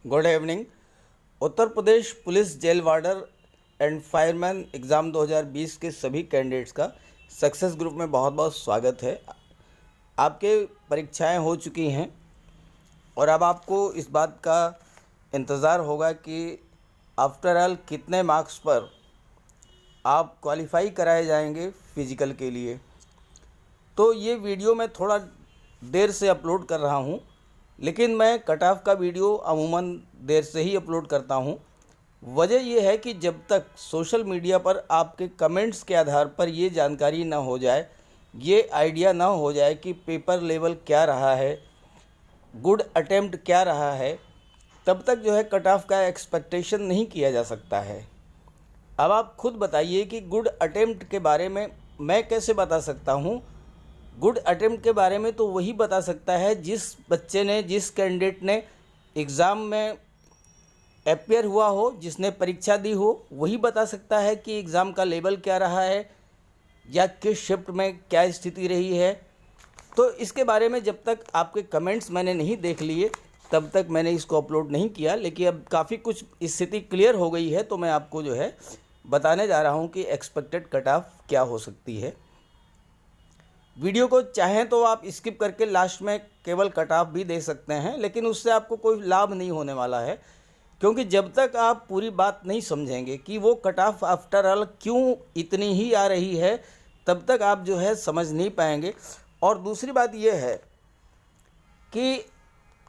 Good evening. Uttar Pradesh police jail warder and fireman exam 2020 के सभी candidates का सक्सेस ग्रुप में बहुत बहुत स्वागत है। आपके परीक्षाएं हो चुकी हैं और अब आपको इस बात का इंतज़ार होगा कि आफ्टर ऑल कितने मार्क्स पर आप क्वालिफाई कराए जाएंगे फिज़िकल के लिए। तो ये वीडियो मैं थोड़ा देर से अपलोड कर रहा हूँ, लेकिन मैं कट ऑफ का वीडियो अमूमन देर से ही अपलोड करता हूँ। वजह यह है कि जब तक सोशल मीडिया पर आपके कमेंट्स के आधार पर ये जानकारी ना हो जाए, ये आइडिया ना हो जाए कि पेपर लेवल क्या रहा है, गुड अटेम्प्ट क्या रहा है, तब तक जो है कट ऑफ का एक्सपेक्टेशन नहीं किया जा सकता है। अब आप खुद बताइए कि गुड अटेम्प्ट के बारे में मैं कैसे बता सकता हूँ। गुड अटेम्प्ट के बारे में तो वही बता सकता है जिस बच्चे ने, जिस कैंडिडेट ने एग्ज़ाम में अपियर हुआ हो, जिसने परीक्षा दी हो, वही बता सकता है कि एग्ज़ाम का लेवल क्या रहा है या किस शिफ्ट में क्या स्थिति रही है। तो इसके बारे में जब तक आपके कमेंट्स मैंने नहीं देख लिए तब तक मैंने इसको अपलोड नहीं किया। लेकिन अब काफ़ी कुछ स्थिति क्लियर हो गई है, तो मैं आपको जो है बताने जा रहा हूँ कि एक्सपेक्टेड कट ऑफ क्या हो सकती है। वीडियो को चाहें तो आप स्किप करके लास्ट में केवल कट ऑफ भी दे सकते हैं, लेकिन उससे आपको कोई लाभ नहीं होने वाला है, क्योंकि जब तक आप पूरी बात नहीं समझेंगे कि वो कट ऑफ आफ्टर ऑल क्यों इतनी ही आ रही है, तब तक आप जो है समझ नहीं पाएंगे। और दूसरी बात यह है कि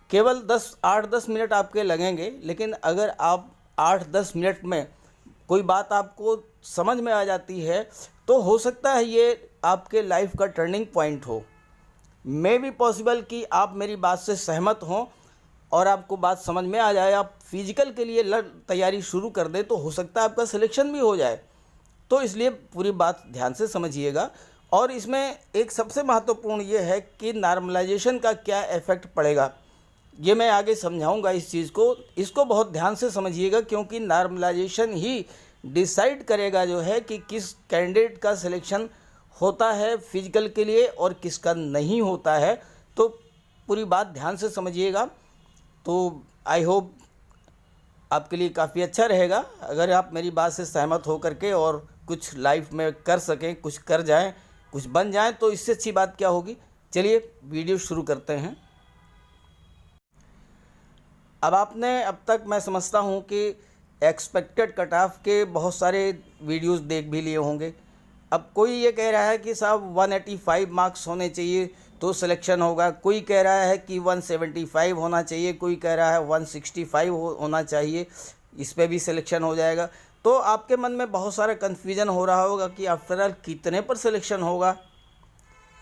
केवल 8-10 मिनट आपके लगेंगे, लेकिन अगर आप 8-10 मिनट में कोई बात आपको समझ में आ जाती है तो हो सकता है ये आपके लाइफ का टर्निंग पॉइंट हो। मे भी पॉसिबल कि आप मेरी बात से सहमत हों और आपको बात समझ में आ जाए, आप फिज़िकल के लिए तैयारी शुरू कर दें, तो हो सकता है आपका सिलेक्शन भी हो जाए। तो इसलिए पूरी बात ध्यान से समझिएगा। और इसमें एक सबसे महत्वपूर्ण ये है कि नॉर्मलाइजेशन का क्या इफ़ेक्ट पड़ेगा, ये मैं आगे समझाऊंगा इस चीज़ को। इसको बहुत ध्यान से समझिएगा, क्योंकि नॉर्मलाइजेशन ही डिसाइड करेगा जो है कि किस कैंडिडेट का सिलेक्शन होता है फिज़िकल के लिए और किसका नहीं होता है। तो पूरी बात ध्यान से समझिएगा। तो आई होप आपके लिए काफ़ी अच्छा रहेगा अगर आप मेरी बात से सहमत हो करके और कुछ लाइफ में कर सकें, कुछ कर जाएं, कुछ बन जाएं, तो इससे अच्छी बात क्या होगी। चलिए वीडियो शुरू करते हैं। अब आपने अब तक मैं समझता हूँ कि एक्सपेक्टेड कट ऑफ के बहुत सारे वीडियोस देख भी लिए होंगे। अब कोई ये कह रहा है कि साहब 185 मार्क्स होने चाहिए तो सिलेक्शन होगा, कोई कह रहा है कि 175 होना चाहिए, कोई कह रहा है 165 होना चाहिए, इस पे भी सिलेक्शन हो जाएगा। तो आपके मन में बहुत सारा कन्फ्यूजन हो रहा होगा कि आफ्टर ऑल कितने पर सिलेक्शन होगा।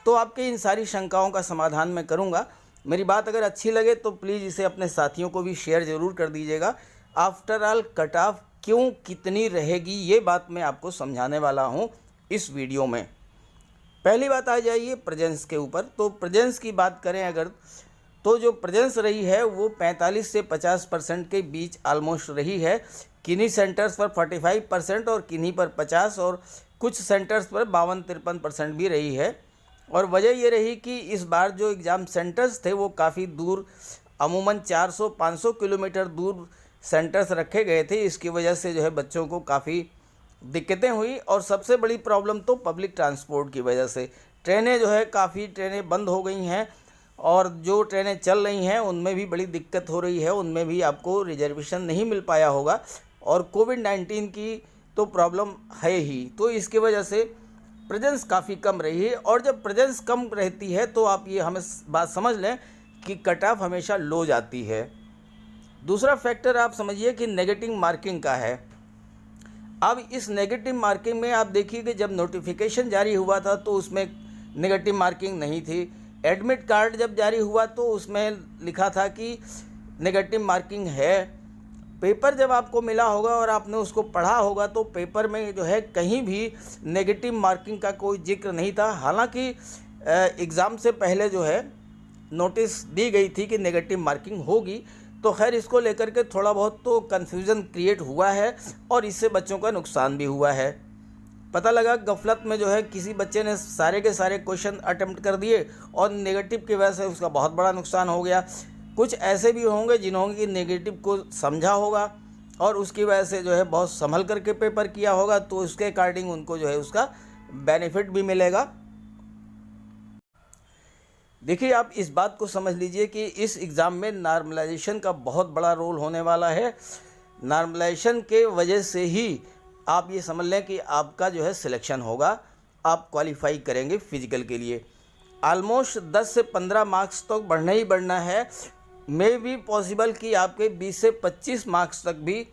तो आपके इन सारी शंकाओं का समाधान मैं करूँगा। मेरी बात अगर अच्छी लगे तो प्लीज़ इसे अपने साथियों को भी शेयर ज़रूर कर दीजिएगा। आफ्टर ऑल कट ऑफ क्यों कितनी रहेगी, ये बात मैं आपको समझाने वाला हूँ इस वीडियो में। पहली बात आ जाइए प्रेजेंस के ऊपर। तो प्रेजेंस की बात करें अगर, तो जो प्रेजेंस रही है वो 45 से 50% के बीच ऑलमोस्ट रही है। किन्हीं सेंटर्स पर 45% और किन्हीं पर 50 और कुछ सेंटर्स पर 52-53% भी रही है। और वजह ये रही कि इस बार जो एग्ज़ाम सेंटर्स थे वो काफ़ी दूर, अमूमन 400-500 किलोमीटर दूर सेंटर्स रखे गए थे। इसकी वजह से जो है बच्चों को काफ़ी दिक्कतें हुई। और सबसे बड़ी प्रॉब्लम तो पब्लिक ट्रांसपोर्ट की वजह से, ट्रेनें जो है काफ़ी ट्रेनें बंद हो गई हैं और जो ट्रेनें चल रही हैं उनमें भी बड़ी दिक्कत हो रही है, उनमें भी आपको रिजर्वेशन नहीं मिल पाया होगा। और कोविड-19 की तो प्रॉब्लम है ही, तो इसकी वजह से प्रेजेंस काफ़ी कम रही है। और जब प्रेजेंस कम रहती है तो आप ये हमें बात समझ लें कि कट ऑफ हमेशा लो जाती है। दूसरा फैक्टर आप समझिए कि नेगेटिव मार्किंग का है। अब इस नेगेटिव मार्किंग में आप देखिए कि जब नोटिफिकेशन जारी हुआ था तो उसमें नेगेटिव मार्किंग नहीं थी। एडमिट कार्ड जब जारी हुआ तो उसमें लिखा था कि नेगेटिव मार्किंग है। पेपर जब आपको मिला होगा और आपने उसको पढ़ा होगा तो पेपर में जो है कहीं भी नेगेटिव मार्किंग का कोई जिक्र नहीं था। हालांकि एग्ज़ाम से पहले जो है नोटिस दी गई थी कि नेगेटिव मार्किंग होगी। तो खैर इसको लेकर के थोड़ा बहुत तो कन्फ्यूज़न क्रिएट हुआ है और इससे बच्चों का नुकसान भी हुआ है। पता लगा गफलत में जो है किसी बच्चे ने सारे के सारे क्वेश्चन अटेम्प्ट कर दिए और नेगेटिव की वजह से उसका बहुत बड़ा नुकसान हो गया। कुछ ऐसे भी होंगे जिन्होंने नेगेटिव को समझा होगा और उसकी वजह से जो है बहुत संभल करके पेपर किया होगा, तो उसके अकॉर्डिंग उनको जो है उसका बेनिफिट भी मिलेगा। देखिए, आप इस बात को समझ लीजिए कि इस एग्ज़ाम में नॉर्मलाइजेशन का बहुत बड़ा रोल होने वाला है। नॉर्मलाइजेशन के वजह से ही आप ये समझ लें कि आपका जो है सिलेक्शन होगा, आप क्वालिफाई करेंगे फिजिकल के लिए। ऑलमोस्ट 10 से 15 मार्क्स तक बढ़ना ही बढ़ना है। मे भी पॉसिबल कि आपके 20 से 25 मार्क्स तक भी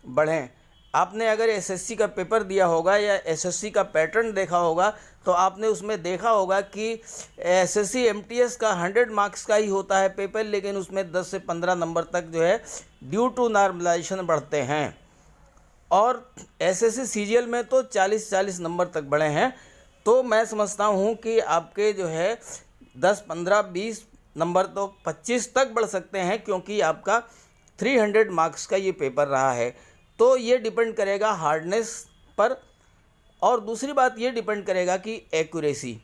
बढ़ें। आपने अगर एसएससी का पेपर दिया होगा या एसएससी का पैटर्न देखा होगा तो आपने उसमें देखा होगा कि एसएससी एमटीएस का 100 मार्क्स का ही होता है पेपर, लेकिन उसमें 10 से 15 नंबर तक जो है ड्यू टू नॉर्मलाइजेशन बढ़ते हैं। और एसएससी सीजीएल में तो 40-40 नंबर तक बढ़े हैं। तो मैं समझता हूँ कि आपके जो है 10, 15, 20 नंबर तो 25 तक बढ़ सकते हैं, क्योंकि आपका 300 मार्क्स का ये पेपर रहा है। तो ये डिपेंड करेगा हार्डनेस पर। और दूसरी बात ये डिपेंड करेगा कि एक्यूरेसी।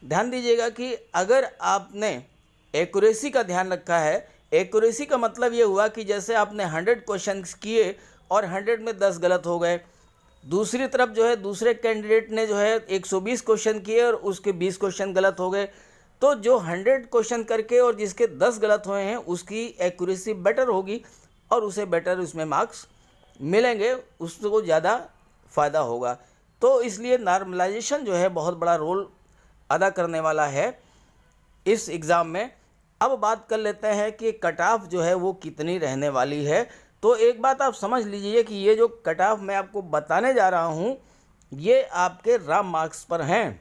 ध्यान दीजिएगा कि अगर आपने एक्यूरेसी का ध्यान रखा है, एक्यूरेसी का मतलब ये हुआ कि जैसे आपने 100 क्वेश्चन किए और 100 में 10 गलत हो गए, दूसरी तरफ जो है दूसरे कैंडिडेट ने जो है 120 क्वेश्चन किए और उसके 20 क्वेश्चन गलत हो गए, तो जो 100 क्वेश्चन करके और जिसके 10 गलत हुए हैं उसकी एक्यूरेसी बेटर होगी और उसे बेटर उसमें मार्क्स मिलेंगे, उसको ज़्यादा फ़ायदा होगा। तो इसलिए नॉर्मलाइजेशन जो है बहुत बड़ा रोल अदा करने वाला है इस एग्ज़ाम में। अब बात कर लेते हैं कि कट ऑफ जो है वो कितनी रहने वाली है। तो एक बात आप समझ लीजिए कि ये जो कट ऑफ मैं आपको बताने जा रहा हूँ ये आपके रॉ मार्क्स पर हैं।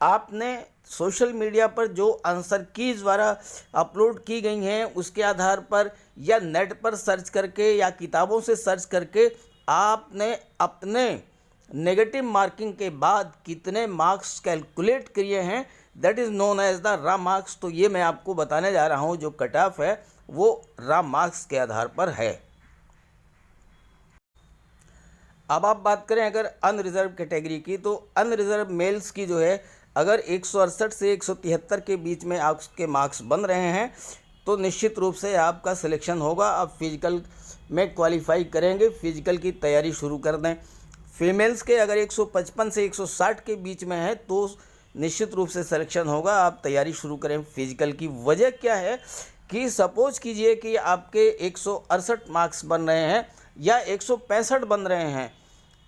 आपने सोशल मीडिया पर जो आंसर कीज द्वारा अपलोड की गई हैं उसके आधार पर या नेट पर सर्च करके या किताबों से सर्च करके आपने अपने नेगेटिव मार्किंग के बाद कितने मार्क्स कैलकुलेट किए हैं, that is known as the raw marks. तो ये मैं आपको बताने जा रहा हूँ, जो कट ऑफ है वो रॉ मार्क्स के आधार पर है। अब आप बात करें अगर अनरिजर्व कैटेगरी की, तो अनरिजर्व मेल्स की जो है अगर 168 से 173 के बीच में आपके मार्क्स बन रहे हैं तो निश्चित रूप से आपका सिलेक्शन होगा। आप फिजिकल में क्वालिफाई करेंगे, फिजिकल की तैयारी शुरू कर दें। फीमेल्स के अगर 155 से 160 के बीच में है तो निश्चित रूप से सिलेक्शन होगा, आप तैयारी शुरू करें फिजिकल की। वजह क्या है कि सपोज कीजिए कि आपके 168 मार्क्स बन रहे हैं या 165 बन रहे हैं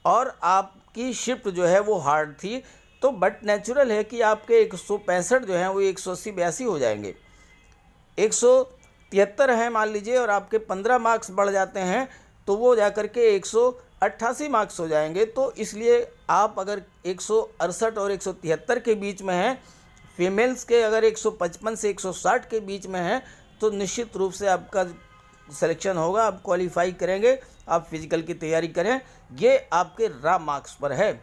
और आपकी शिफ्ट जो है वो हार्ड थी, तो बट नेचुरल है कि आपके 165 जो हैं वो 180-82 हो जाएंगे। 173 हैं मान लीजिए और आपके 15 मार्क्स बढ़ जाते हैं तो वो जाकर के 188 मार्क्स हो जाएंगे। तो इसलिए आप अगर 168 और 173 के बीच में हैं, फीमेल्स के अगर 155 से 160 के बीच में हैं, तो निश्चित रूप से आपका सिलेक्शन होगा, आप क्वालिफाई करेंगे, आप फिजिकल की तैयारी करें। ये आपके रॉ मार्क्स पर है।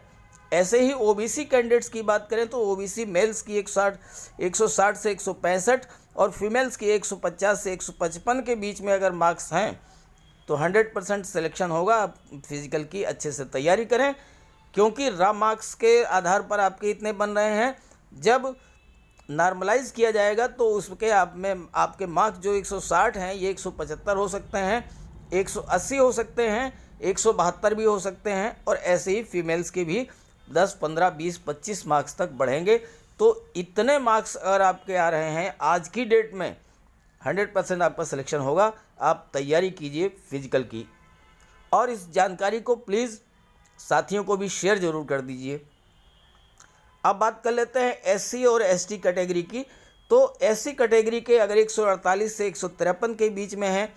ऐसे ही ओबीसी कैंडिडेट्स की बात करें तो ओबीसी मेल्स की 160 से 165 और फीमेल्स की 150 से 155 के बीच में अगर मार्क्स हैं तो 100% सिलेक्शन होगा। आप फिजिकल की अच्छे से तैयारी करें, क्योंकि रॉ मार्क्स के आधार पर आपके इतने बन रहे हैं। जब नॉर्मलाइज किया जाएगा तो उसके आप में आपके मार्क्स जो 160 हैं ये 175 हो सकते हैं, 180 हो सकते हैं, 172 भी हो सकते हैं, और ऐसे ही फीमेल्स के भी 10, 15, 20, 25 मार्क्स तक बढ़ेंगे। तो इतने मार्क्स अगर आपके आ रहे हैं आज की डेट में 100% आपका सिलेक्शन होगा। आप तैयारी कीजिए फिजिकल की, और इस जानकारी को प्लीज़ साथियों को भी शेयर ज़रूर कर दीजिए। अब बात कर लेते हैं एससी और एसटी कैटेगरी की। तो एससी कैटेगरी के अगर 148 से 153 के बीच में है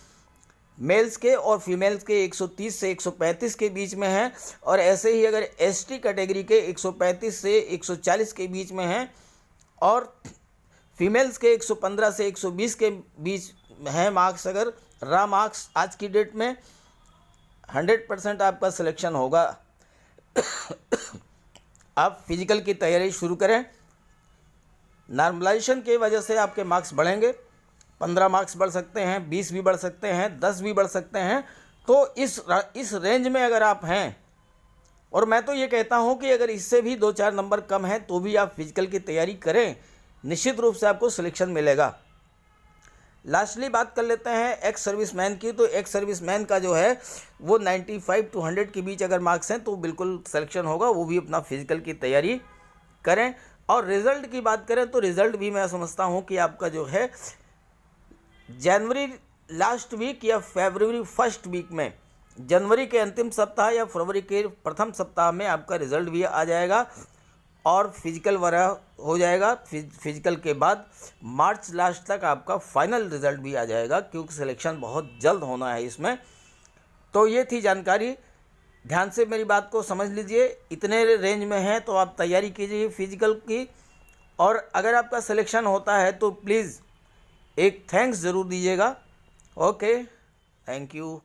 मेल्स के, और फीमेल्स के 130 से 135 के बीच में है, और ऐसे ही अगर एसटी कैटेगरी के 135 से 140 के बीच में है, और फीमेल्स के 115 से 120 के बीच है मार्क्स, अगर रॉ मार्क्स आज की डेट में 100% आपका सिलेक्शन होगा। आप फिजिकल की तैयारी शुरू करें। नॉर्मलाइजेशन की वजह से आपके मार्क्स बढ़ेंगे, 15 मार्क्स बढ़ सकते हैं, 20 भी बढ़ सकते हैं, 10 भी बढ़ सकते हैं। तो इस रेंज में अगर आप हैं, और मैं तो ये कहता हूँ कि अगर इससे भी 2-4 नंबर कम हैं तो भी आप फिजिकल की तैयारी करें, निश्चित रूप से आपको सिलेक्शन मिलेगा। लास्टली बात कर लेते हैं एक्स सर्विसमैन की। तो एक्स सर्विसमैन का जो है वो 95 to 100 के बीच अगर मार्क्स हैं तो बिल्कुल सिलेक्शन होगा, वो भी अपना फिजिकल की तैयारी करें। और रिज़ल्ट की बात करें तो रिज़ल्ट भी मैं समझता हूँ कि आपका जो है जनवरी लास्ट वीक या फरवरी फर्स्ट वीक में, जनवरी के अंतिम सप्ताह या फरवरी के प्रथम सप्ताह में आपका रिज़ल्ट भी आ जाएगा और फिजिकल वगैरह हो जाएगा। फिजिकल के बाद मार्च लास्ट तक आपका फाइनल रिज़ल्ट भी आ जाएगा, क्योंकि सिलेक्शन बहुत जल्द होना है इसमें। तो ये थी जानकारी, ध्यान से मेरी बात को समझ लीजिए। इतने रेंज में है तो आप तैयारी कीजिए फिजिकल की, और अगर आपका सिलेक्शन होता है तो प्लीज़ एक थैंक्स ज़रूर दीजिएगा। Okay, thank you.